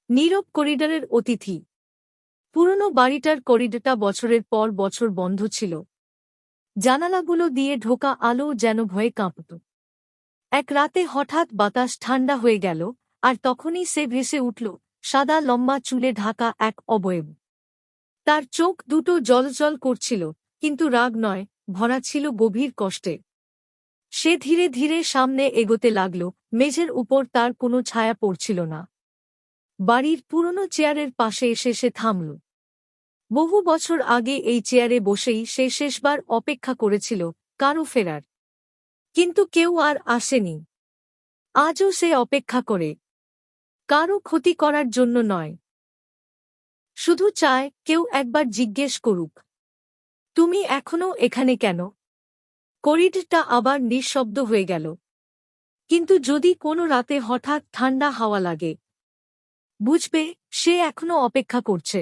নীরব করিডরের অতিথি। পুরনো বাড়িটার করিডরটা বছরের পর বছর বন্ধ ছিল। জানালাগুলো দিয়ে ঢোকা আলো যেন ভয়ে কাঁপত। এক রাতে হঠাৎ বাতাস ঠান্ডা হয়ে গেল, আর তখনই সে ভেসে উঠল, সাদা লম্বা চুলে ঢাকা এক অবয়ব। তার চোখ দুটো জ্বলজ্বল করছিল, কিন্তু রাগ নয়, ভরা ছিল গভীর কষ্টে। সে ধীরে ধীরে সামনে এগোতে লাগল। মেঝের উপর তার কোনো ছায়া পড়ছিল না। বাড়ির পুরনো চেয়ারের পাশে এসে সে থামল। বহু বছর আগে এই চেয়ারে বসেই সে শেষবার অপেক্ষা করেছিল কারো ফেরার। কিন্তু কেউ আর আসেনি। আজও সে অপেক্ষা করে, কারো ক্ষতি করার জন্য নয়, শুধু চায় কেউ একবার জিজ্ঞেস করুক, তুমি এখনো এখানে কেন? করিডরটা আবার নিঃশব্দ হয়ে গেল। কিন্তু যদি কোনো রাতে হঠাৎ ঠান্ডা হাওয়া লাগে, বুঝবে সে এখনো অপেক্ষা করছে।